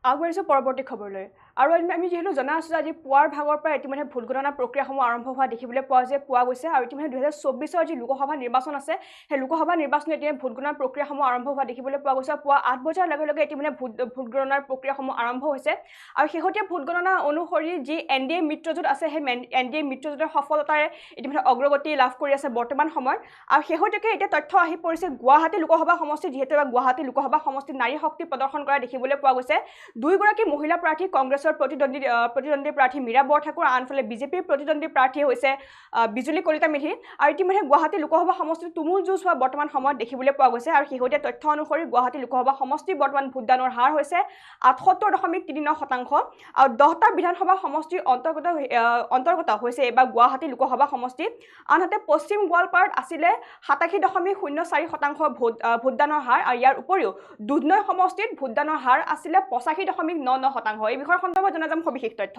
আগবাঢ়িছোঁ পৰৱৰ্তী খবৰলৈ আৰু আমি যিহেতু জনা আছোঁ যে আজি পুৱাৰ ভাগৰ পৰা ইতিমধ্যে ভোট গণনা প্ৰক্ৰিয়াসমূহ আৰম্ভ হোৱা দেখিবলৈ পোৱা গৈছে আৰু ইতিমধ্যে 2024 যি লোকসভা নিৰ্বাচন আছে সেই লোকসভা নিৰ্বাচনত এতিয়া ভোট গণনাৰ প্ৰক্ৰিয়াসমূহ আৰম্ভ হোৱা দেখিবলৈ পোৱা গৈছে পুৱা 8 বজাৰ লগে লগে ইতিমধ্যে ভোট গণনাৰ প্ৰক্ৰিয়াসমূহ আৰম্ভ হৈছে আৰু শেহতীয়া ভোট গণনা অনুসৰি যি এনডিএ মিত্ৰজোঁট আছে সেই এনডিএ মিত্ৰজোঁটৰ সফলতাৰে ইতিমধ্যে অগ্ৰগতি লাভ কৰি আছে বৰ্তমান সময়ত আৰু শেহতীয়াকৈ এতিয়া তথ্য আহি পৰিছে গুৱাহাটী লোকসভা সমষ্টি যিহেতু গুৱাহাটী লোকসভা সমষ্টিত নাৰী শক্তি প্ৰদৰ্শন কৰা দেখিবলৈ পোৱা গৈছে দুইগৰাকী মহিলা প্ৰাৰ্থী কংগ্ৰেছৰ প্ৰতিদ্বন্দ্বী প্ৰাৰ্থী মীৰা বৰঠাকুৰ আনফালে বিজেপিৰ প্ৰতিদ্বন্দ্বী প্ৰাৰ্থী হৈছে বিজুলী কলিতা মেধি আৰু ইতিমধ্যে গুৱাহাটী লোকসভা সমষ্টিত তুমুল যুঁজ হোৱা বৰ্তমান সময়ত দেখিবলৈ পোৱা গৈছে আৰু শেহতীয়া তথ্য অনুসৰি গুৱাহাটী লোকসভা সমষ্টিৰ বৰ্তমান ভোটদানৰ হাৰ হৈছে 78.39% আৰু 10টা বিধানসভা সমষ্টিৰ অন্তৰ্গত হৈছে এবাৰ গুৱাহাটী লোকসভা সমষ্টি আনহাতে পশ্চিম গোৱালপাৰাত আছিলে 87.04% ভোটদানৰ হাৰ আৰু ইয়াৰ উপৰিও দুধনৈ সমষ্টিত ভোটদানৰ হাৰ আছিলে 85.99%। এই বিষয়ৰ সন্দৰ্ভত জনা যাম সবিশেষ তথ্য।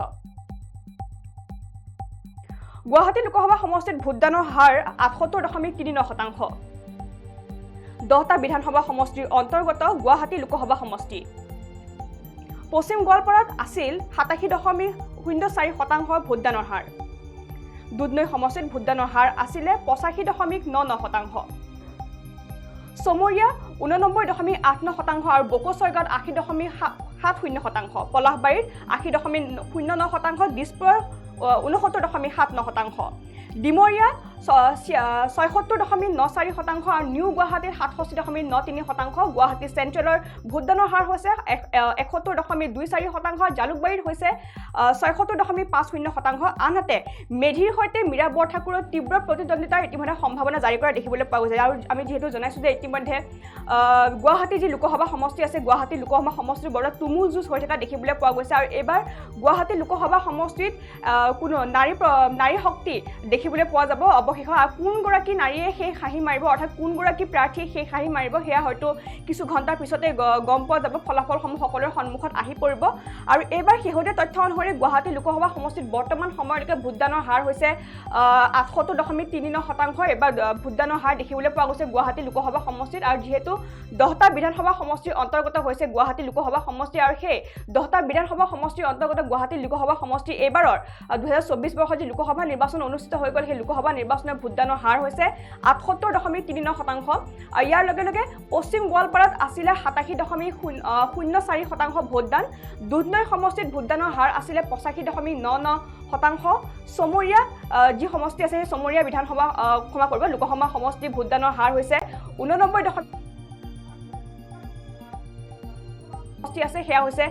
গুৱাহাটী লোকসভা সমষ্টিত ভোটদানৰ হাৰ 78.39%। 10টা বিধানসভা সমষ্টিৰ অন্তৰ্গত গুৱাহাটী লোকসভা সমষ্টি। পশ্চিম গোৱালপাৰাত আছিল 87.04% ভোটদানৰ হাৰ। দুধনৈ সমষ্টিত ভোটদানৰ হাৰ আছিলে 85.99%। চমৰীয়া 89.89% আৰু বকোচৰগাঁৱত 80.70%, পলাশবাৰীত 80.09%, দিছপুৰৰ 69.79%, ডিমৰীয়া 76.94% আৰু নিউ গুৱাহাটীত 67.93%। গুৱাহাটী চেণ্ট্ৰেলৰ ভোটদানৰ হাৰ হৈছে 71.24%, জালুকবাৰীত হৈছে 76.50%। আনহাতে মেধিৰ সৈতে মীৰা বৰঠাকুৰৰ তীব্ৰ প্ৰতিদ্বন্দ্বিতাৰ ইতিমধ্যে সম্ভাৱনা জাৰি কৰা দেখিবলৈ পোৱা গৈছে আৰু আমি যিহেতু জনাইছোঁ যে ইতিমধ্যে গুৱাহাটী যি লোকসভা সমষ্টি আছে গুৱাহাটী লোকসভা সমষ্টিৰ বৰ তুমুল যুঁজ হৈ থকা দেখিবলৈ পোৱা গৈছে আৰু এইবাৰ গুৱাহাটী লোকসভা সমষ্টিত কোনো নাৰী শক্তি দেখিবলৈ পোৱা যাব অৱশেষত আৰু কোনগৰাকী নাৰীয়ে সেই হাঁহি মাৰিব অৰ্থাৎ কোনগৰাকী প্ৰাৰ্থীয়ে সেই হাঁহি মাৰিব সেয়া হয়তো কিছু ঘণ্টাৰ পিছতে গম পোৱা যাব ফলাফলসমূহ সকলোৰে সন্মুখত আহি পৰিব আৰু এইবাৰ শেহতীয়া তথ্য অনুসৰি গুৱাহাটী লোকসভা সমষ্টিত বৰ্তমান সময়লৈকে ভোটদানৰ হাৰ হৈছে 78.39%। এইবাৰ ভোটদানৰ হাৰ দেখিবলৈ পোৱা গৈছে গুৱাহাটী লোকসভা সমষ্টিত আৰু যিহেতু 10টা বিধানসভা সমষ্টিৰ অন্তৰ্গত হৈছে গুৱাহাটী লোকসভা সমষ্টি আৰু সেই 10টা বিধানসভা সমষ্টিৰ অন্তৰ্গত গুৱাহাটী লোকসভা সমষ্টি এইবাৰৰ 2024 বৰ্ষৰ যি লোকসভা নিৰ্বাচন অনুষ্ঠিত হৈ গ'ল সেই লোকসভা নিৰ্বাচনৰ ভোটদানৰ হাৰ হৈছে 78.39%। ইয়াৰ লগে লগে পশ্চিম গোৱালপাৰাত আছিলে 87.04% ভোটদান। দুধনৈ সমষ্টিত ভোটদানৰ হাৰ আছিলে 85.99%। চমৰীয়া যি সমষ্টি আছে সেই চমৰীয়া বিধানসভা ক্ষমা কৰিব লোকসভা সমষ্টি ভোটদানৰ হাৰ হৈছে 89% আছে সেয়া হৈছে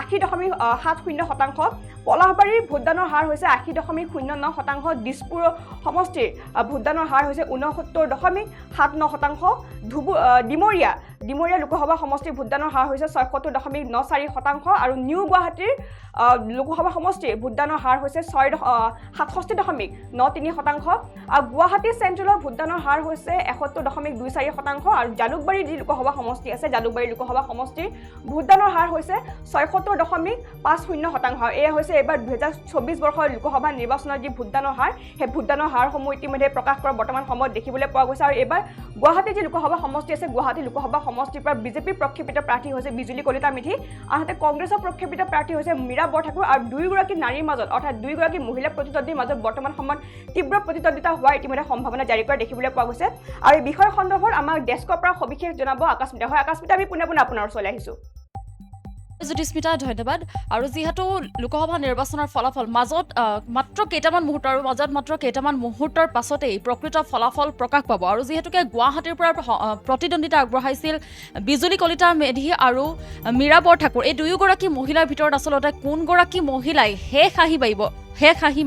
80.70%। পলাশবাৰীৰ ভোটদানৰ হাৰ হৈছে 80.09%। দিছপুৰ সমষ্টিৰ ভোটদানৰ হাৰ হৈছে 69.79%। ডিমৰীয়া লোকসভা সমষ্টিৰ ভোটদানৰ হাৰ হৈছে 76.94% আৰু নিউ গুৱাহাটীৰ লোকসভা সমষ্টিৰ ভোটদানৰ হাৰ হৈছে 67.93%। আৰু গুৱাহাটী চেণ্ট্ৰেলৰ ভোটদানৰ হাৰ হৈছে 71.24% আৰু জালুকবাৰীৰ যি লোকসভা সমষ্টি আছে জালুকবাৰী লোকসভা সমষ্টিৰ ভোটদানৰ হাৰ হৈছে 76.50%। এয়া হৈছে এইবাৰ 2024 বৰ্ষৰ লোকসভা নিৰ্বাচনৰ যি ভোটদানৰ হাৰ সেই ভোটদানৰ হাৰসমূহ ইতিমধ্যে প্ৰকাশ কৰা বৰ্তমান সময়ত দেখিবলৈ পোৱা গৈছে আৰু এইবাৰ গুৱাহাটী যি লোকসভা সমষ্টি আছে গুৱাহাটী লোকসভা সমষ্টিৰ পৰা বিজেপিৰ প্ৰক্ষেপিত প্ৰাৰ্থী হৈছে বিজুলী কলিতা মেধি আনহাতে কংগ্ৰেছৰ প্ৰক্ষেপিত প্ৰাৰ্থী হৈছে মীৰা বৰঠাকুৰ আৰু দুয়োগৰাকী নাৰীৰ মাজত অৰ্থাৎ দুয়োগৰাকী মহিলা প্ৰতিদ্বন্দ্বীৰ মাজত বৰ্তমান সময়ত তীব্ৰ প্ৰতিদ্বন্দ্বিতা হোৱাৰ ইতিমধ্যে সম্ভাৱনা জাৰি কৰা দেখিবলৈ পোৱা গৈছে আৰু এই বিষয়ৰ সন্দৰ্ভত আমাক ডেস্কৰ পৰা সবিশেষ জনাব আকাশমিতা। হয় আকাশমিতা, আমি পোনে পোনে আপোনাৰ ওচৰলৈ আহিছোঁ। জ্যোতিস্মিতা, ধন্যবাদ। আৰু যিহেতু লোকসভা নিৰ্বাচনৰ ফলাফল মাত্ৰ কেইটামান মুহূৰ্তৰ পাছতেই প্ৰকৃত ফলাফল প্ৰকাশ পাব আৰু যিহেতুকে গুৱাহাটীৰ পৰা প্ৰতিদ্বন্দ্বিতা আগবঢ়াইছিল বিজুলী কলিতা মেধি আৰু মীৰা বৰঠাকুৰ, এই দুয়োগৰাকী মহিলাৰ ভিতৰত আচলতে কোনগৰাকী মহিলাই শেষ হাঁহি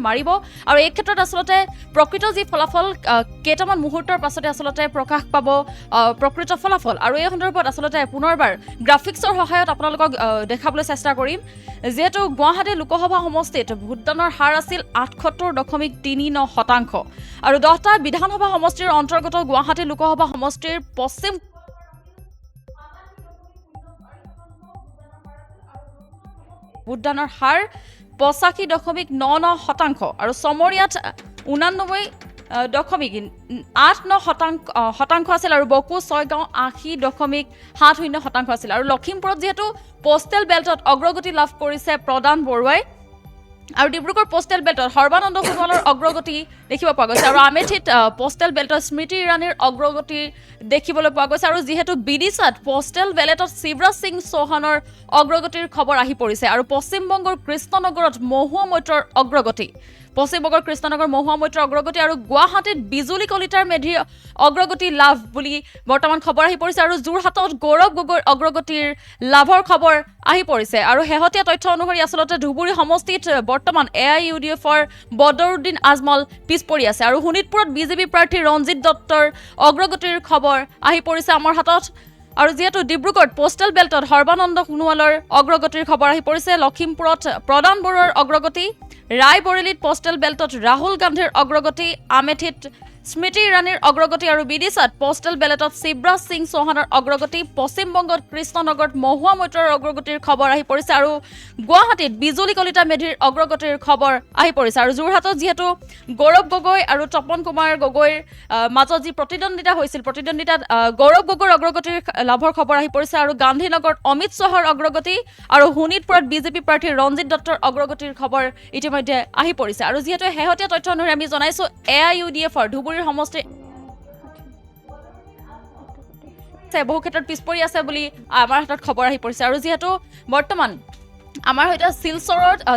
মাৰিব আৰু এই ক্ষেত্ৰত আচলতে প্ৰকৃত যি ফলাফল কেইটামান মুহূৰ্তৰ পাছতে আচলতে প্ৰকাশ পাব প্ৰকৃত ফলাফল আৰু এই সন্দৰ্ভত আচলতে পুনৰবাৰ গ্ৰাফিক্সৰ সহায়ত আপোনালোকক দেখাবলৈ চেষ্টা কৰিম। যিহেতু গুৱাহাটী লোকসভা সমষ্টিত ভোটদানৰ হাৰ আছিল 78.39% আৰু 10টা বিধানসভা সমষ্টিৰ অন্তৰ্গত গুৱাহাটী লোকসভা সমষ্টিৰ পশ্চিম ভোটদানৰ হাৰ 85.99% আৰু চমৰীয়াত শতাংশ আছিল আৰু বকো 6 গাঁও 80.70% আছিল আৰু লখিমপুৰত যিহেতু পোষ্টেল বেল্টত অগ্ৰগতি লাভ কৰিছে প্ৰদান বৰুৱাই আৰু ডিব্ৰুগড় পোষ্টেল বেল্টত সৰ্বানন্দ সোণোৱালৰ অগ্ৰগতি দেখিব পোৱা গৈছে আৰু আমেথিত পোষ্টেল বেল্টত স্মৃতি ইৰাণীৰ অগ্ৰগতি দেখিবলৈ পোৱা গৈছে আৰু যিহেতু বিদিশাত পোষ্টেল বেলেটত শিৱৰাজ সিং চৌহানৰ অগ্ৰগতিৰ খবৰ আহি পৰিছে আৰু পশ্চিমবংগৰ কৃষ্ণনগৰত মহুৱা মৈত্ৰৰ অগ্ৰগতি আৰু গুৱাহাটীত বিজুলী কলিতাৰ মেধিৰ অগ্ৰগতি লাভ বুলি বৰ্তমান খবৰ আহি পৰিছে আৰু যোৰহাটত গৌৰৱ গগৈৰ অগ্ৰগতিৰ লাভৰ খবৰ আহি পৰিছে আৰু শেহতীয়া তথ্য অনুসৰি আচলতে ধুবুৰী সমষ্টিত বৰ্তমান AIUDFৰ বদৰুদ্দিন আজমল পিছ পৰি আছে আৰু শোণিতপুৰত বিজেপি প্ৰাৰ্থী ৰঞ্জিত দত্তৰ অগ্ৰগতিৰ খবৰ আহি পৰিছে আমাৰ হাতত আৰু যিহেতু ডিব্ৰুগড়ত পোষ্টেল বেল্টত সৰ্বানন্দ সোণোৱালৰ অগ্ৰগতিৰ খবৰ আহি পৰিছে লখিমপুৰত প্ৰদান বৰুৱাৰ অগ্ৰগতি ৰায়বৰেলীত পোষ্টেল বেল্টত ৰাহুল গান্ধীৰ অগ্ৰগতি আমেথিত স্মৃতি ইৰাণীৰ অগ্ৰগতি আৰু বিদিশাত পোষ্টেল বেলেটত শিৱৰাজ সিং চৌহানৰ অগ্ৰগতি পশ্চিমবংগত কৃষ্ণনগৰত মহুৱা মৈত্ৰৰ অগ্ৰগতিৰ খবৰ আহি পৰিছে আৰু গুৱাহাটীত বিজুলী কলিতা মেধিৰ অগ্ৰগতিৰ খবৰ আহি পৰিছে আৰু যোৰহাটত যিহেতু গৌৰৱ গগৈ আৰু তপন কুমাৰ গগৈৰ মাজত যি প্ৰতিদ্বন্দ্বিতা হৈছিল প্ৰতিদ্বন্দ্বিতাত গৌৰৱ গগৈৰ অগ্ৰগতিৰ লাভৰ খবৰ আহি পৰিছে আৰু গান্ধীনগৰত অমিত শ্বাহৰ অগ্ৰগতি আৰু শোণিতপুৰত বিজেপি প্ৰাৰ্থী ৰঞ্জিত দত্তৰ অগ্ৰগতিৰ খবৰ ইতিমধ্যে আহি পৰিছে আৰু যিহেতু শেহতীয়া তথ্য অনুসৰি আমি জনাইছো AIUDFৰ ধুবুৰীৰ সমষ্টি বহু ক্ষেত্ৰত পিছ পৰি আছে বুলি আমাৰ হাতত খবৰ আহি পৰিছে আৰু যিহেতু বৰ্তমান আমাৰ সৈতে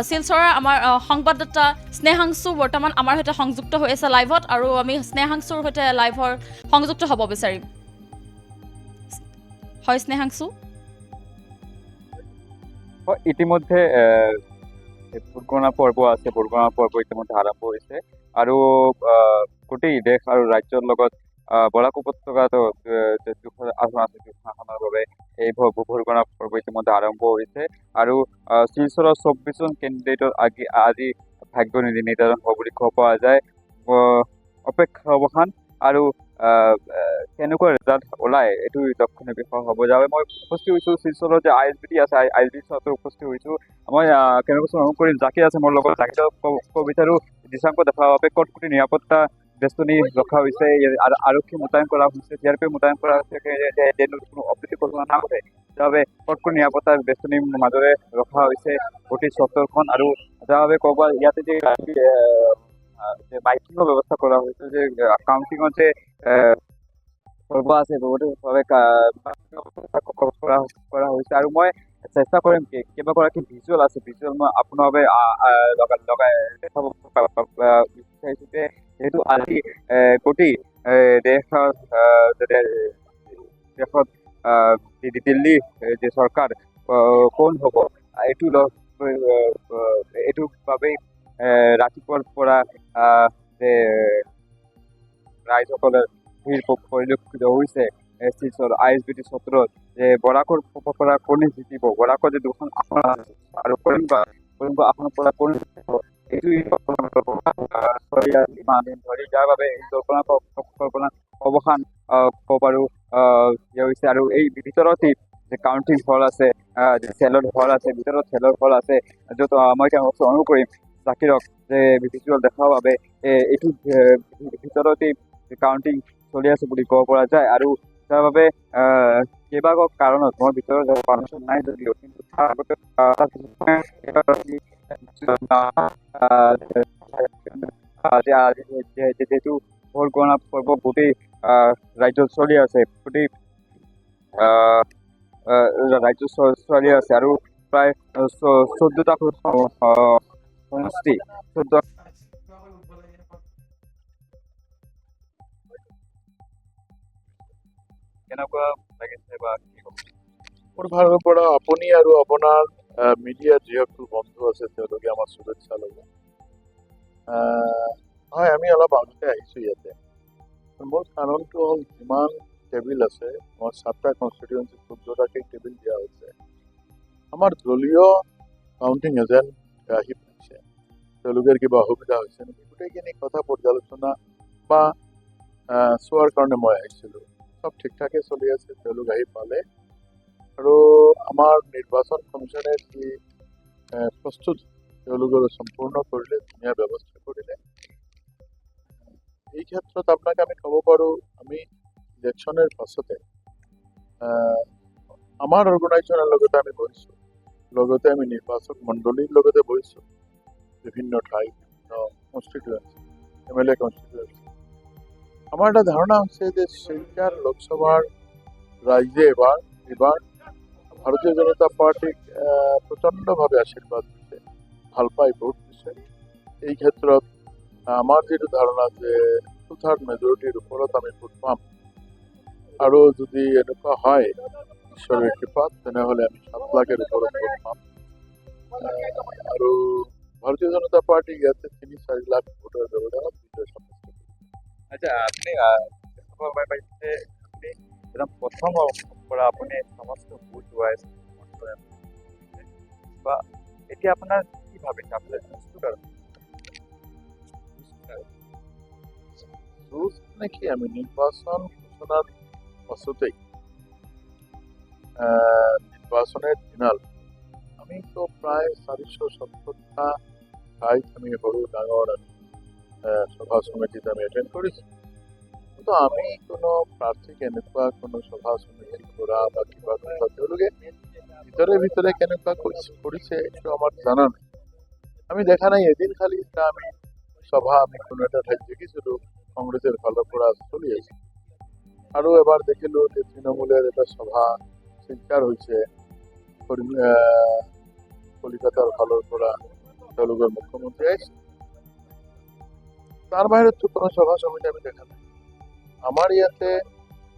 শিলচৰৰ আমাৰ সংবাদদাতা স্নেহাংশু বৰ্তমান আমাৰ সৈতে সংযুক্ত হৈ আছে লাইভত আৰু আমি স্নেহাংশুৰ সৈতে লাইভৰ সংযুক্ত হ'ব বিচাৰিম হয় স্নেহাংশু ইতিমধ্যে ভোটগণনা পৰ্ব আছে ভোটগণনা পৰ্ব ইতিমধ্যে আৰম্ভ হৈছে আৰু গোটেই দেশ আৰু ৰাজ্যৰ লগত বৰাক উপত্যকাত আসন আছে আসনৰ বাবে এই ভোটগণনা পৰ্ব ইতিমধ্যে আৰম্ভ হৈছে আৰু শিলচৰৰ 24জন কেণ্ডিডেটৰ আজি ভাগ্য নিৰ্ধাৰণ হ'ব বুলি ক'ব পৰা যায় অপেক্ষা অৱসান আৰু কেনেকুৱা ৰিজাল্ট ওলায় এইটো লক্ষণীয় বিষয় হ'ব যাবে মই উপস্থিত হৈছোঁ শিলচৰৰ যে ISBT আছে ISBT উপস্থিত হৈছোঁ মই কেনেকুৱা অনুভৱ কৰিম জাকিৰ আছে মোৰ লগত জাকিৰ ক'ব বিচাৰোঁ দিশাংক দেখাৰ বাবে কটকটি নিৰাপত্তা বেষ্টনী ৰখা হৈছে আৰক্ষী মোতায়েন কৰা হৈছে CRP মোতায়েন কৰা হৈছে কোনো অপ্ৰীতি ঘটনা নাঘটে যাৰ কটকটি নিৰাপত্তা বেষ্টনীৰ মাজেৰে ৰখা হৈছে গোটেই চহৰখন আৰু যাৰ বাবে ক'ব ইয়াতে যে মাইকিঙৰ ব্যৱস্থা কৰা হৈছে যে কাউন্টিঙত যে পৰ্ব আছে বহুতভাৱে কৰা হৈছে আৰু মই চেষ্টা কৰিম কেইবাগৰাকী ভিজুৱেল আছে ভিজুৱেল মই আপোনাৰ বাবে লগাই দেখাব বিচাৰিছোঁ যে যিহেতু আজি গোটেই দেশত দিল্লী যে চৰকাৰ কোন হ'ব এইটো বাবেই ৰাতিপুৱাৰ পৰা যে ৰাইজসকলে ভিৰ পৰিলক্ষিত হৈছে শিলচৰ ISBT চত্ৰত যে বৰাকৰ পৰা কোনে জিকিব বৰাকৰ যে দুখন আসন আছে আৰু কৰিমগঞ্জ আসনৰ পৰা কোনে জিকিব এইটো ইমান দিন ধৰি যাৰ বাবে এই জল্পনা অৱসান ক'ব পাৰোঁ হৈছে আৰু এই ভিতৰতেই যে কাউণ্টিং হল আছে যে খেলৰ হল আছে ভিতৰত খেলৰ হল আছে য'ত মই তেওঁলোকক অনুৰোধ কৰিম জাকিৰক যে ভিজুৱেল দেখাৰ বাবে এইটো ভিতৰতেই কাউণ্টিং চলি আছে বুলি ক'ব পৰা যায় আৰু তাৰ বাবে কেইবাটাও কাৰণত মোৰ ভিতৰত যাব পাৰ্মিশ্যন নাই যদিও কিন্তু তাৰ আগতে যিহেতু ভোট গণনা পৰ্ব গোটেই ৰাজ্যত চলি আছে গোটেই ৰাজ্য চলি আছে আৰু প্ৰায় 14টা সমষ্টি 14 কেনেকুৱা লাগিছে বা কি হ'ব মোৰ ফালৰ পৰা আপুনি আৰু আপোনাৰ মিডিয়াৰ যিসকল বন্ধু আছে তেওঁলোকে আমাৰ শুভেচ্ছা ল'ব হয় আমি অলপ আগতে আহিছোঁ ইয়াতে মোৰ কাৰণটো হ'ল যিমান টেবিল আছে আমাৰ 7টা কনষ্টিটুৱেঞ্চি 14টাকৈ টেবিল দিয়া হৈছে আমাৰ দলীয় কাউণ্টিং এজেণ্ট আহি পাইছে তেওঁলোকৰ কিবা অসুবিধা হৈছে নেকি গোটেইখিনি কথা পৰ্যালোচনা বা চোৱাৰ কাৰণে মই আহিছিলোঁ সব ঠিকঠাকে চলি আছে তেওঁলোক আহি পালে আৰু আমাৰ নিৰ্বাচন কমিশ্যনে যি প্ৰস্তুত তেওঁলোকৰ সম্পূৰ্ণ কৰিলে ধুনীয়া ব্যৱস্থা কৰিলে এই ক্ষেত্ৰত আপোনাক আমি ক'ব পাৰোঁ, আমি ইলেকশ্যনৰ পাছতে আমাৰ অৰ্গেনাইজেশ্যনৰ লগতে আমি বহিছোঁ, লগতে আমি নিৰ্বাচক মণ্ডলীৰ লগতে বহিছোঁ, বিভিন্ন ঠাইত কনষ্টিটুৱেঞ্চি MLA কনষ্টিটুৱেঞ্চি। আমাৰ এটা ধাৰণা হৈছে যে শিলচৰ লোকসভাৰ ৰাইজে এইবাৰ ভাৰতীয় জনতা পাৰ্টিক প্ৰচণ্ডভাৱে আশীৰ্বাদ দিছে, ভাল পাই ভোট দিছে। এই ক্ষেত্ৰত আমাৰ যিটো ধাৰণা যে 2/3 মেজৰিটিৰ ওপৰত আমি ভোট পাম, আৰু যদি এনেকুৱা হয় ঈশ্বৰৰ কৃপাত, তেনেহ'লে আমি 7 লাখৰ ওপৰত ভোট পাম। আৰু ভাৰতীয় জনতা পাৰ্টি ইয়াতে 3-4 লাখ ভোটৰ ব্যৱধানত বিজয় সাব্যস্ত কৰিছে। আচ্ছা, আপুনি খবৰ পাইছে আপুনি একদম প্ৰথম পৰা আপুনি সমস্ত ভোট যোৱাইছে বা এতিয়া আপোনাৰ কি ভাবিছে আপোনাৰ যুঁজ নেকি আমি নিৰ্বাচন ঘোষণাৰ পাছতেই নিৰ্বাচনেৰ দিনাল আমি তো প্ৰায় 470টা ঠাইত আমি সৰু ডাঙৰ আমি সভা সমিতিত আমি এটেণ্ড কৰিছোঁ। কিন্তু আমি কোনো প্ৰাৰ্থীক এনেকুৱা কোনো সভা সমিতি কৰা বা কিবা কথা তেওঁলোকে ভিতৰে কেনেকুৱা কৰিছে এইটো আমাৰ জানা নাই। আমি দেখা নাই এদিন খালি এটা আমি সভা আমি কোনো এটা ঠাইত দেখিছিলোঁ কংগ্ৰেছৰ ফালৰ পৰা চলি আছে, আৰু এবাৰ দেখিলোঁ যে তৃণমূলৰ এটা সভা শিলচৰ হৈছে কলিকাতাৰ ফালৰ পৰা তেওঁলোকৰ মুখ্যমন্ত্ৰী আহিছে। তাৰ বাহিৰতো কোনো সভা সমিতি আমি দেখা নাই। আমাৰ ইয়াতে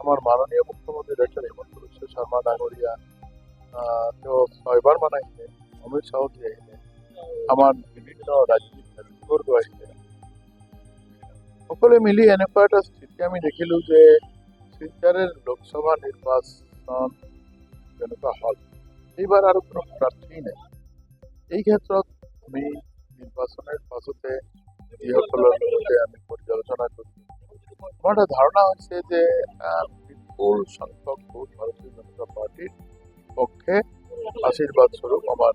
আমাৰ মাননীয় মুখ্যমন্ত্ৰী ডক্টৰ হিমন্ত বিশ্ব শৰ্মা ডাঙৰীয়া তেওঁ 6বাৰ মান আহিলে, অমিত শ্বাহজী আহিলে, আমাৰ বিভিন্ন ৰাজনীতিক নেতৃবৰ্গ আহিলে। সকলোৱে মিলি এনেকুৱা এটা স্থিতি আমি দেখিলোঁ যে শিলচৰৰ লোকসভা নিৰ্বাচন যেনেকুৱা হ'ল, এইবাৰ আৰু কোনো প্ৰাৰ্থী নাই। এই ক্ষেত্ৰত আমি নিৰ্বাচনৰ পাছতে যিসকলৰ লগতে আমি পৰ্যালোচনা কৰিছোঁ, আমাৰ এটা ধাৰণা হৈছে যে বিপুল সংখ্যক ভোট ভাৰতীয় জনতা পাৰ্টিৰ পক্ষে আশীৰ্বাদ স্বৰূপ আমাৰ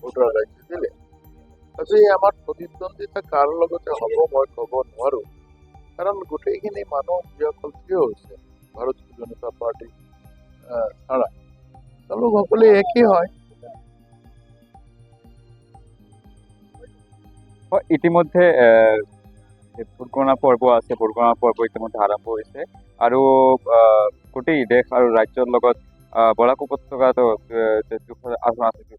ভোটাৰ ৰাইজে দিলে। আজি আমাৰ প্ৰতিদ্বন্দ্বিতা কাৰ লগতে হ'ব মই ক'ব নোৱাৰোঁ, কাৰণ গোটেইখিনি মানুহ যিসকল থিয় হৈছে ভাৰতীয় জনতা পাৰ্টি ছাড়া তেওঁলোক সকলোৱে একেই হয়। ইতিমধ্যে ভোট গণনা পৰ্ব আছে, ভোট গণনা পৰ্ব ইতিমধ্যে আৰম্ভ হৈছে আৰু গোটেই দেশ আৰু ৰাজ্যৰ লগত বৰাক উপত্যকাতো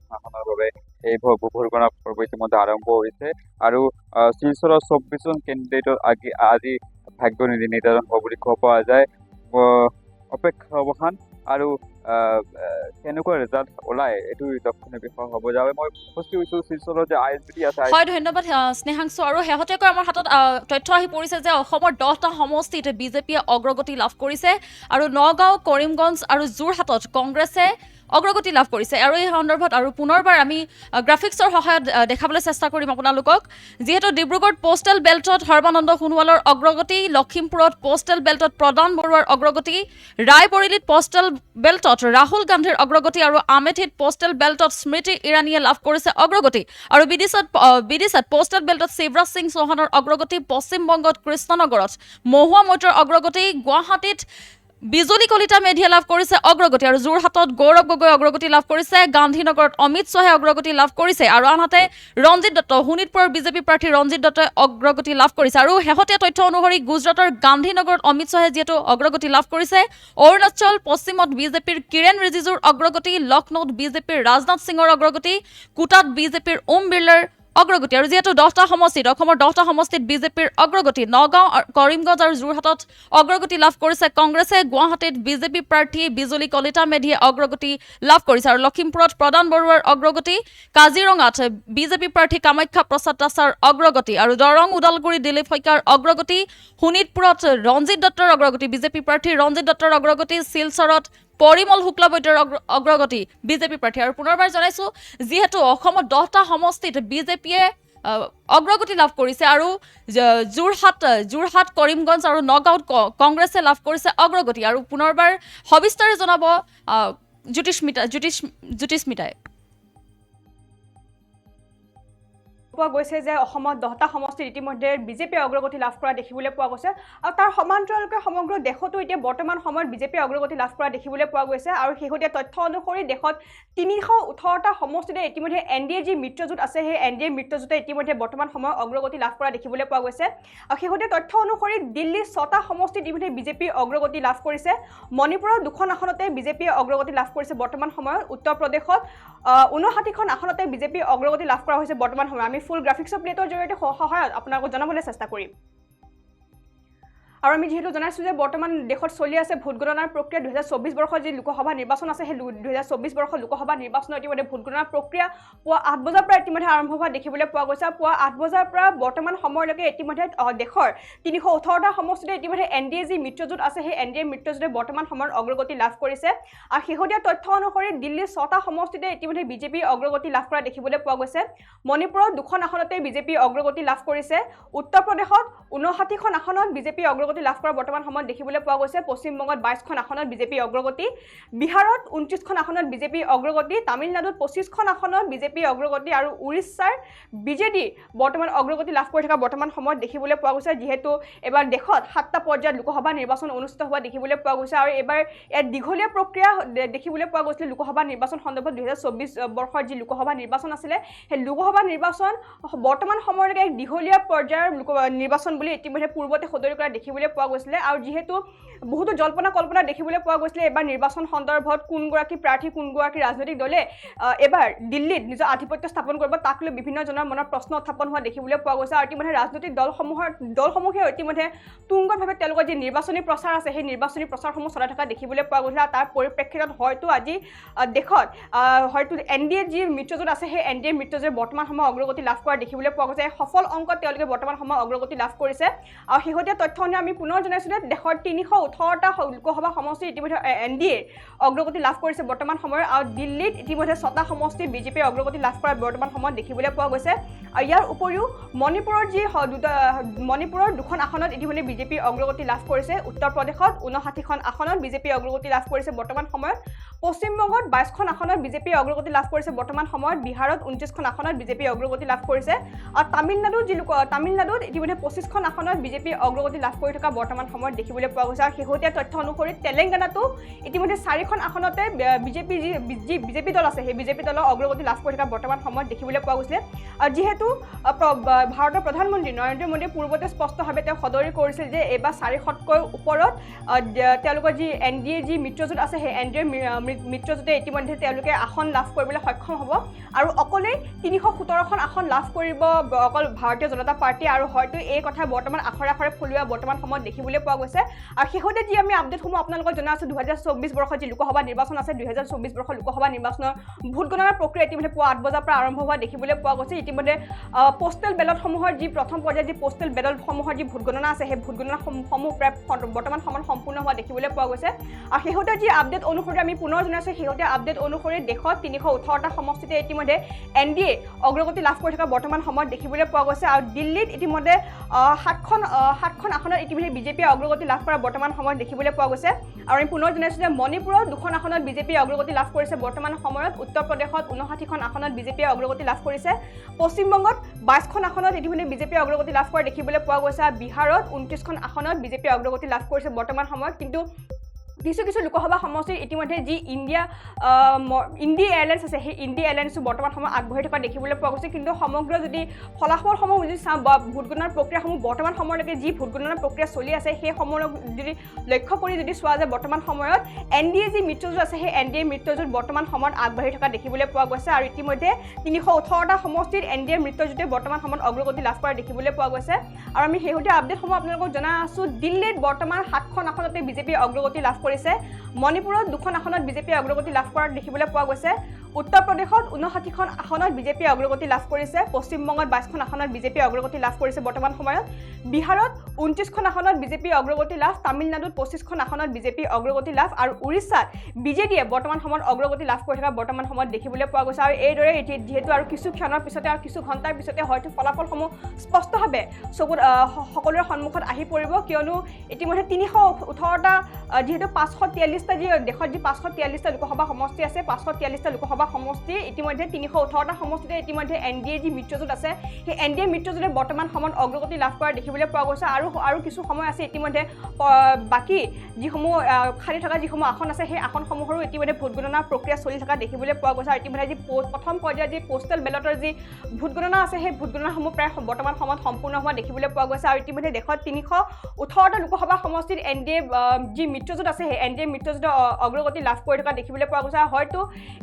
শাসনৰ বাবে এই ভোট গণনা পৰ্ব ইতিমধ্যে আৰম্ভ হৈছে আৰু শিলচৰৰ 24জন কেণ্ডিডেটৰ আজি ভাগ্য নিৰ্ধাৰণ হ'ব বুলি ক'ব পৰা যায়। অপেক্ষা অৱসান আৰু কেনেকুৱা ৰিজাল্ট ওলাই এইটো লক্ষণীয় বিষয় হ'ব যাবে। মই উপস্থিত হৈছোঁ শিলচৰৰ যে ISBT আছে। হয়, ধন্যবাদ স্নেহাংশু। আৰু শেহতীয়াকৈ আমাৰ হাতত তথ্য আহি পৰিছে যে অসমৰ 10টা সমষ্টিত বিজেপিয়ে অগ্ৰগতি লাভ কৰিছে আৰু নগাঁও, কৰিমগঞ্জ আৰু যোৰহাটত কংগ্ৰেছে অগ্ৰগতি লাভ কৰিছে। আৰু এই সন্দৰ্ভত আৰু পুনৰবাৰ আমি গ্ৰাফিক্সৰ সহায়ত দেখাবলৈ চেষ্টা কৰিম আপোনালোকক। যিহেতু ডিব্ৰুগড়ত পোষ্টেল বেল্টত সৰ্বানন্দ সোণোৱালৰ অগ্ৰগতি, লখিমপুৰত পোষ্টেল বেল্টত প্ৰদান বৰুৱাৰ অগ্ৰগতি, ৰায়বৰেলীত পোষ্টেল বেল্টত ৰাহুল গান্ধীৰ অগ্ৰগতি আৰু আমেথিত পোষ্টেল বেল্টত স্মৃতি ইৰাণীয়ে লাভ কৰিছে অগ্ৰগতি। আৰু বিদিশাত পোষ্টেল বেল্টত শিৱৰাজ সিং চৌহানৰ অগ্ৰগতি, পশ্চিমবংগত কৃষ্ণনগৰত মহুৱা মৈত্ৰৰ অগ্ৰগতি, গুৱাহাটীত বিজুলী কলিতা মেধিয়ে লাভ কৰিছে অগ্ৰগতি আৰু যোৰহাটত গৌৰৱ গগৈ অগ্ৰগতি লাভ কৰিছে, গান্ধীনগৰত অমিত শ্বাহে অগ্ৰগতি লাভ কৰিছে আৰু আনহাতে ৰঞ্জিত দত্ত, শোণিতপুৰৰ বিজেপি প্ৰাৰ্থী ৰঞ্জিত দত্তই অগ্ৰগতি লাভ কৰিছে। আৰু শেহতীয়া তথ্য অনুসৰি গুজৰাটৰ গান্ধীনগৰত অমিত শ্বাহে যিহেতু অগ্ৰগতি লাভ কৰিছে, অৰুণাচল পশ্চিমত বিজেপিৰ কিৰেণ ৰিজিজুৰ অগ্ৰগতি, লক্ষ্ণৌত বিজেপিৰ ৰাজনাথ সিঙৰ অগ্ৰগতি, কোটাত বিজেপিৰ ওম বিৰলাৰ অগ্ৰগতি। আৰু যিহেতু 10টা সমষ্টিত অসমৰ 10টা সমষ্টিত বিজেপিৰ অগ্ৰগতি, নগাঁও, কৰিমগঞ্জ আৰু যোৰহাটত অগ্ৰগতি লাভ কৰিছে কংগ্ৰেছে, গুৱাহাটীত বিজেপি প্ৰাৰ্থী বিজুলী কলিতা মেধিয়ে অগ্ৰগতি লাভ কৰিছে আৰু লখিমপুৰত প্ৰদান বৰুৱাৰ অগ্ৰগতি, কাজিৰঙাত বিজেপি প্ৰাৰ্থী কামাখ্যা প্ৰসাদ দাসৰ অগ্ৰগতি আৰু দৰং, ওদালগুৰি দিলীপ শইকীয়াৰ অগ্ৰগতি, শোণিতপুৰত ৰঞ্জিত দত্তৰ অগ্ৰগতি, বিজেপি প্ৰাৰ্থী ৰঞ্জিত দত্তৰ অগ্ৰগতি, শিলচৰত পৰিমল শুক্লবৈদ্যৰ অগ্ৰগতি বিজেপি প্ৰাৰ্থী। আৰু পুনৰবাৰ জনাইছোঁ, যিহেতু অসমত 10টা সমষ্টিত বিজেপিয়ে অগ্ৰগতি লাভ কৰিছে আৰু যোৰহাট, কৰিমগঞ্জ আৰু নগাঁৱত কংগ্ৰেছে লাভ কৰিছে অগ্ৰগতি। আৰু পুনৰবাৰ সবিস্তাৰে জনাব জ্যোতিস্মিতাই। পোৱা গৈছে যে অসমত 10টা সমষ্টিত ইতিমধ্যে বিজেপিয়ে অগ্ৰগতি লাভ কৰা দেখিবলৈ পোৱা গৈছে আৰু তাৰ সমান্তৰালকৈ সমগ্ৰ দেশতো এতিয়া বৰ্তমান সময়ত বিজেপিয়ে অগ্ৰগতি লাভ কৰা দেখিবলৈ পোৱা গৈছে আৰু শেহতীয়া তথ্য অনুসৰি দেশত 318টা সমষ্টিতে ইতিমধ্যে এনডিএ যি মিত্ৰজোঁট আছে সেই এনডিএ মিত্ৰজোঁটে ইতিমধ্যে বৰ্তমান সময়ত অগ্ৰগতি লাভ কৰা দেখিবলৈ পোৱা গৈছে আৰু শেহতীয়া তথ্য অনুসৰি দিল্লীৰ 6টা সমষ্টিত ইতিমধ্যে বিজেপিৰ অগ্ৰগতি লাভ কৰিছে মণিপুৰৰ 2খন আসনতে বিজেপিয়ে অগ্ৰগতি লাভ কৰিছে বৰ্তমান সময়ত উত্তৰ প্ৰদেশত 59খন আসনতে বিজেপি অগ্ৰগতি লাভ কৰা হৈছে বৰ্তমান সময়ত আমি ফুল গ্ৰাফিক্সৰ প্লেটৰ জৰিয়তে সহায়ত আপোনালোকক জনাবলৈ চেষ্টা কৰিম আৰু আমি যেহেতু জানাইছো যে বৰ্তমান দেশত চলি আছে ভোট গণনাৰ প্ৰক্ৰিয়া 2024 বৰ্ষৰ যি লোকসভা নিৰ্বাচন আছে সেই 2024 বৰ্ষৰ লোকসভা নিৰ্বাচনৰ ইতিমধ্যে ভোট গণনাৰ প্ৰক্ৰিয়া পুৱা 8 বজাৰ পৰা ইতিমধ্যে আৰম্ভ হোৱা দেখিবলৈ পোৱা গৈছে পুৱা 8 বজাৰ পৰা বৰ্তমান সময়লৈকে ইতিমধ্যে দেশৰ 318টা সমষ্টিতে ইতিমধ্যে এনডিএ যি মিত্ৰজোঁট আছে সেই এনডিএ মিত্ৰজোঁটে বৰ্তমান সময়ত অগ্ৰগতি লাভ কৰিছে আৰু শেহতীয়া তথ্য অনুসৰি দিল্লীৰ 6টা সমষ্টিতে ইতিমধ্যে বিজেপি অগ্ৰগতি লাভ কৰা দেখিবলৈ পোৱা গৈছে মণিপুৰৰ 2খন আসনতে বিজেপি অগ্ৰগতি লাভ কৰিছে উত্তৰ প্ৰদেশত 59খন আসনত বিজেপি অগ্ৰগতি লাভ কৰা বৰ্তমান সময়ত দেখিবলৈ পোৱা গৈছে পশ্চিম বংগত 22খন আসনত বিজেপি অগ্ৰগতি বিহাৰত 29খন আসনত বিজেপি অগ্ৰগতি তামিলনাডুত 25খন আসনত বিজেপি অগ্ৰগতি আৰু উৰিষ্যাৰ বিজেডি বৰ্তমান অগ্ৰগতি লাভ কৰি থকা বৰ্তমান সময়ত দেখিবলৈ পোৱা গৈছে যিহেতু এবাৰ দেশত 7টা পৰ্যায়ত লোকসভা নিৰ্বাচন অনুষ্ঠিত হোৱা দেখিবলৈ পোৱা গৈছে আৰু এবাৰ এক দীঘলীয়া প্ৰক্ৰিয়া দেখিবলৈ পোৱা গৈছিল লোকসভা নিৰ্বাচন সন্দৰ্ভত 2024 বৰ্ষৰ যি লোকসভা নিৰ্বাচন আছিলে সেই লোকসভা নিৰ্বাচন বৰ্তমান সময়লৈকে এক দীঘলীয়া পৰ্যায়ৰ নিৰ্বাচন বুলি ইতিমধ্যে পূৰ্বতে সদৰি কৰা দেখিবলৈ পোৱা গৈছিলে আৰু যেহেতু বহুতো জল্পনা কল্পনা দেখিবলৈ পোৱা গৈছিলে এবাৰ নিৰ্বাচন সন্দৰ্ভত কোনগৰাকী প্ৰাৰ্থী কোনগৰাকী ৰাজনৈতিক দলে এবাৰ দিল্লীত নিজৰ আধিপত্য স্থাপন কৰিব তাক লৈ বিভিন্ন জনৰ মনত প্ৰশ্ন উত্থাপন হোৱা দেখিবলৈ পোৱা গৈছে আৰু ইতিমধ্যে ৰাজনৈতিক দলসমূহে ইতিমধ্যে তুংগতভাৱে তেওঁলোকৰ যি নিৰ্বাচনী প্ৰচাৰ আছে সেই নিৰ্বাচনী প্ৰচাৰসমূহ চলাই থকা দেখিবলৈ পোৱা গৈছে আৰু তাৰ পৰিপ্ৰেক্ষিতত হয়তো আজি দেশত হয়তো এনডিএ যি মিত্ৰজোঁট আছে সেই এনডিএ মিত্ৰজোঁটে বৰ্তমান সময়ত অগ্ৰগতি লাভ কৰা দেখিবলৈ পোৱা গৈছে সফল অংকত তেওঁলোকে বৰ্তমান সময়ত অগ্ৰগতি লাভ কৰিছে আৰু শেহতীয়া তথ্য অনুসৰি আমি পুনৰ জনাইছোঁ যে দেশৰ 318টা লোকসভা সমষ্টিত ইতিমধ্যে এনডিএ অগ্ৰগতি লাভ কৰিছে বৰ্তমান সময়ত আৰু দিল্লীত ইতিমধ্যে 6টা সমষ্টিত বিজেপিয়ে অগ্ৰগতি লাভ কৰা বৰ্তমান সময়ত দেখিবলৈ পোৱা গৈছে আৰু ইয়াৰ উপৰিও মণিপুৰৰ 2খন আসনত ইতিমধ্যে বিজেপি অগ্ৰগতি লাভ কৰিছে উত্তৰ প্ৰদেশত 59খন আসনত বিজেপি অগ্ৰগতি লাভ কৰিছে বৰ্তমান সময়ত পশ্চিম বংগত 22খন আসনত বিজেপি অগ্ৰগতি লাভ কৰিছে বৰ্তমান সময়ত বিহাৰত 29খন আসনত বিজেপি অগ্ৰগতি লাভ কৰিছে আৰু তামিলনাডুত ইতিমধ্যে 25খন আসনত বিজেপি অগ্ৰগতি লাভ কৰি থকা বৰ্তমান সময়ত দেখিবলৈ পোৱা গৈছে আৰু শেহতীয়া তথ্য অনুসৰি তেলেংগানাতো ইতিমধ্যে 4খন আসনতে বিজেপি দল আছে সেই বিজেপি দলৰ অগ্ৰগতি লাভ কৰি থকা বৰ্তমান সময়ত দেখিবলৈ পোৱা গৈছে আৰু যিহেতু ভাৰতৰ প্ৰধানমন্ত্ৰী নৰেন্দ্ৰ মোদীয়ে পূৰ্বতে স্পষ্টভাৱে তেওঁ সদৰি কৰিছিল যে এইবাৰ 400তকৈ ওপৰত তেওঁলোকৰ যি এনডিএ যি মিত্ৰজোঁট আছে সেই এনডিএ মিত্ৰজোঁটে ইতিমধ্যে তেওঁলোকে আসন লাভ কৰিবলৈ সক্ষম হ'ব আৰু অকলেই 317খন আসন লাভ কৰিব অকল ভাৰতীয় জনতা পাৰ্টি আৰু হয়তো এই কথা বৰ্তমান আখৰে ফলোৱা বৰ্তমান সময়ত দেখিবলৈ পোৱা গৈছে আৰু শেহতীয়া যি আমি আপডেটসমূহ আপোনালোকক জনাই আছোঁ 2024 বৰ্ষৰ যি লোকসভা নিৰ্বাচন আছে 2024 বৰ্ষৰ লোকসভা নিৰ্বাচনৰ ভোট গণনাৰ প্ৰক্ৰিয়া ইতিমধ্যে পুৱা 8 বজাৰ পৰা আৰম্ভ হোৱা দেখিবলৈ পোৱা গৈছে ইতিমধ্যে পোষ্টেল বেলটসমূহৰ যি প্ৰথম পৰ্যায়ৰ যি পোষ্টেল বেলটসমূহৰ যি ভোট গণনা আছে সেই ভোট গণনাসমূহ প্ৰায় বৰ্তমান সময়ত সম্পূৰ্ণ হোৱা দেখিবলৈ পোৱা গৈছে আৰু শেহতীয়া যি আপডেট অনুসৰি আমি পুনৰ জনাইছোঁ শেহতীয়া আপডেট অনুসৰি দেশত 318টা সমষ্টিতে ইতিমধ্যে এনডিএ অগ্ৰগতি লাভ কৰি থকা বৰ্তমান সময়ত দেখিবলৈ পোৱা গৈছে আৰু দিল্লীত ইতিমধ্যে 7খন আসনত ইতিমধ্যে বিজেপিয়ে অগ্ৰগতি লাভ কৰা বৰ্তমান সময়ত দেখিবলৈ পোৱা গৈছে আৰু আমি পুনৰ জনাইছোঁ যে মণিপুৰত 2খন আসনত বিজেপিয়ে অগ্ৰগতি লাভ কৰিছে বৰ্তমান সময়ত উত্তৰ প্ৰদেশত 59খন আসনত বিজেপিয়ে অগ্ৰগতি লাভ কৰিছে পশ্চিম বংগত 22খন আসনত ইতিমধ্যে বিজেপিয়ে অগ্ৰগতি লাভ কৰা দেখিবলৈ পোৱা গৈছে আৰু বিহাৰত 29খন আসনত বিজেপিয়ে অগ্ৰগতি লাভ কৰিছে বৰ্তমান সময়ত কিন্তু কিছু লোকসভা সমষ্টিত ইতিমধ্যে যি ইণ্ডিয়া এয়াৰলাইন্স আছে সেই ইণ্ডিয়া এয়াৰলাইন্সো বৰ্তমান সময়ত আগবাঢ়ি থকা দেখিবলৈ পোৱা গৈছে কিন্তু সমগ্ৰ যদি ফলাফলসমূহ যদি চাওঁ বা ভোট গণনাৰ প্ৰক্ৰিয়াসমূহ বৰ্তমান সময়লৈকে যি ভোট গণনাৰ প্ৰক্ৰিয়া চলি আছে সেই সময়ত যদি লক্ষ্য কৰি যদি চোৱা যায় বৰ্তমান সময়ত এনডিএ যি মিত্ৰজোঁট আছে সেই এনডিএ মিত্ৰজোঁট বৰ্তমান সময়ত আগবাঢ়ি থকা দেখিবলৈ পোৱা গৈছে আৰু ইতিমধ্যে 318টা সমষ্টিত এনডিএ মিত্ৰজোঁটে বৰ্তমান সময়ত অগ্ৰগতি লাভ কৰা দেখিবলৈ পোৱা গৈছে আৰু আমি শেহতীয়া আপডেটসমূহ আপোনালোকক জনাই আছোঁ দিল্লীত বৰ্তমান 7খন আসনতে বিজেপিয়ে অগ্ৰগতি লাভ কৰিছে মণিপুৰত 2খন আসনত বিজেপিয়ে অগ্ৰগতি লাভ কৰা দেখিবলৈ পোৱা গৈছে উত্তৰ প্ৰদেশত 59খন আসনত বিজেপিয়ে অগ্ৰগতি লাভ কৰিছে পশ্চিম বংগত 22খন আসনত বিজেপিয়ে অগ্ৰগতি লাভ কৰিছে বৰ্তমান সময়ত বিহাৰত 29খন আসনত বিজেপিয়ে অগ্ৰগতি লাভ তামিলনাডুত 25খন আসনত বিজেপিয়ে অগ্ৰগতি লাভ আৰু উৰিষ্যাত বিজেডিয়ে বৰ্তমান সময়ত অগ্ৰগতি লাভ কৰি থকা বৰ্তমান সময়ত দেখিবলৈ পোৱা গৈছে আৰু এইদৰে যিহেতু আৰু কিছু ক্ষণৰ পিছতে আৰু কিছু ঘণ্টাৰ পিছতে হয়তো ফলাফলসমূহ স্পষ্টভাৱে চকুত সকলোৰে সন্মুখত আহি পৰিব কিয়নো ইতিমধ্যে 318টা যিহেতু 543টা যি দেশত যি 543টা লোকসভা সমষ্টি আছে 543টা লোকসভা লোকসভা সমষ্টি ইতিমধ্যে 318টা সমষ্টিতে ইতিমধ্যে NDA যি মিত্ৰজোঁট আছে সেই NDA মিত্ৰজোঁটে বৰ্তমান সময়ত অগ্ৰগতি লাভ কৰা দেখিবলৈ পোৱা গৈছে আৰু কিছু সময় আছে ইতিমধ্যে বাকী যিসমূহ খালি থকা যিসমূহ আসন আছে সেই আসনসমূহৰো ইতিমধ্যে ভোট গণনাৰ প্ৰক্ৰিয়া চলি থকা দেখিবলৈ পোৱা গৈছে আৰু ইতিমধ্যে যি প্ৰথম পৰ্যায়ৰ যি পোষ্টেল বেলটৰ যি ভোট গণনা আছে সেই ভোট গণনাসমূহ প্ৰায় বৰ্তমান সময়ত সম্পূৰ্ণ হোৱা দেখিবলৈ পোৱা গৈছে আৰু ইতিমধ্যে দেশত 318টা লোকসভা সমষ্টিত NDA যি মিত্ৰজোঁট আছে সেই NDA মিত্ৰজোঁটে অগ্ৰগতি লাভ কৰি থকা দেখিবলৈ পোৱা গৈছে আৰু হয়তো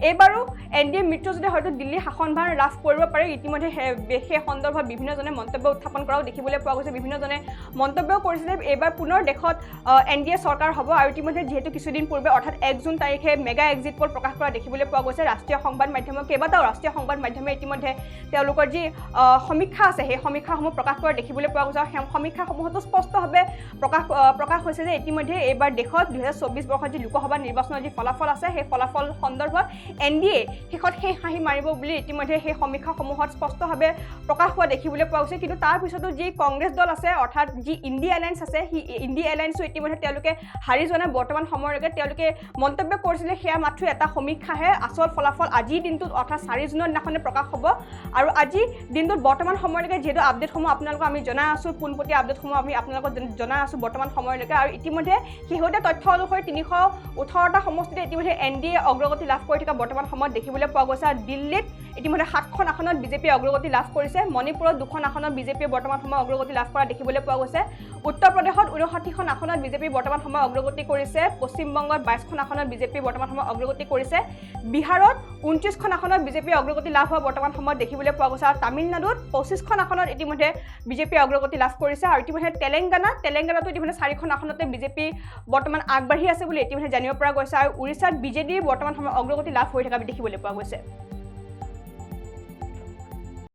এইবাৰো NDA মিত্ৰজোঁটে হয়তো দিল্লী শাসনভাৰ লাভ কৰিব পাৰে ইতিমধ্যে সেই সন্দৰ্ভত বিভিন্নজনে মন্তব্য উত্থাপন কৰাও দেখিবলৈ পোৱা গৈছে বিভিন্নজনে মন্তব্যও কৰিছে যে এইবাৰ পুনৰ দেশত NDA চৰকাৰ হ'ব আৰু ইতিমধ্যে যিহেতু কিছুদিন পূৰ্বে অৰ্থাৎ 1 জুন তাৰিখে মেগা এক্সিট পল প্ৰকাশ কৰা দেখিবলৈ পোৱা গৈছে ৰাষ্ট্ৰীয় সংবাদ মাধ্যমৰ কেইবাটাও ৰাষ্ট্ৰীয় সংবাদ মাধ্যমে ইতিমধ্যে তেওঁলোকৰ যি সমীক্ষা আছে সেই সমীক্ষাসমূহ প্ৰকাশ কৰা দেখিবলৈ পোৱা গৈছে আৰু সমীক্ষাসমূহতো স্পষ্টভাৱে প্ৰকাশ হৈছে যে ইতিমধ্যে এইবাৰ দেশত 2024 বৰ্ষত যি লোকসভা নিৰ্বাচনৰ যি ফলাফল আছে সেই ফলাফল সন্দৰ্ভত NDA শেষত সেই হাঁহি মাৰিব বুলি ইতিমধ্যে সেই সমীক্ষাসমূহত স্পষ্টভাৱে প্ৰকাশ হোৱা দেখিবলৈ পোৱা গৈছে কিন্তু তাৰ পিছতো যি কংগ্ৰেছ দল আছে অৰ্থাৎ যি ইণ্ডিয়া এলায়েন্স আছে সেই ইণ্ডিয়া এলায়েন্সো ইতিমধ্যে তেওঁলোকে হাৰি যোৱা নাই বৰ্তমান সময়লৈকে তেওঁলোকে মন্তব্য কৰিছিলে সেয়া মাত্ৰ এটা সমীক্ষাহে আচল ফলাফল আজিৰ দিনটোত অৰ্থাৎ 4 জুনৰ দিনাখনে প্ৰকাশ হ'ব আৰু আজি দিনটোত বৰ্তমান সময়লৈকে যিহেতু আপডেটসমূহ আপোনালোকক আমি জনাই আছোঁ পোনপটীয়া আপডেটসমূহ আমি আপোনালোকক জনাই আছোঁ বৰ্তমান সময়লৈকে আৰু ইতিমধ্যে শেহতীয়া তথ্য অনুসৰি 318টা সমষ্টিতে ইতিমধ্যে NDA অগ্ৰগতি লাভ কৰি থকা বৰ্তমান সময়ত দেখিবলৈ পোৱা গৈছে আৰু দিল্লীত ইতিমধ্যে 7খন আসনত বিজেপিয়ে অগ্ৰগতি লাভ কৰিছে মণিপুৰত 2খন আসনত বিজেপিয়ে বৰ্তমান সময়ত অগ্ৰগতি লাভ কৰা দেখিবলৈ পোৱা গৈছে উত্তৰ প্ৰদেশত 59খন আসনত বিজেপি বৰ্তমান সময়ত অগ্ৰগতি কৰিছে পশ্চিমবংগত 22খন আসনত বিজেপি বৰ্তমান সময়ত অগ্ৰগতি কৰিছে বিহাৰত 29খন আসনত বিজেপি অগ্ৰগতি লাভ হোৱা বৰ্তমান সময়ত দেখিবলৈ পোৱা গৈছে আৰু তামিলনাডুত 25খন আসনত ইতিমধ্যে বিজেপি অগ্ৰগতি লাভ কৰিছে আৰু ইতিমধ্যে তেলেংগানাতো ইতিমধ্যে 4খন আসনতে বিজেপি বৰ্তমান আগবাঢ়ি আছে বুলি ইতিমধ্যে জানিব পৰা গৈছে আৰু উৰিষ্যাত বিজেডিৰ বৰ্তমান সময়ত অগ্ৰগতি লাভ হৈ থকা দেখিবলৈ পোৱা গৈছে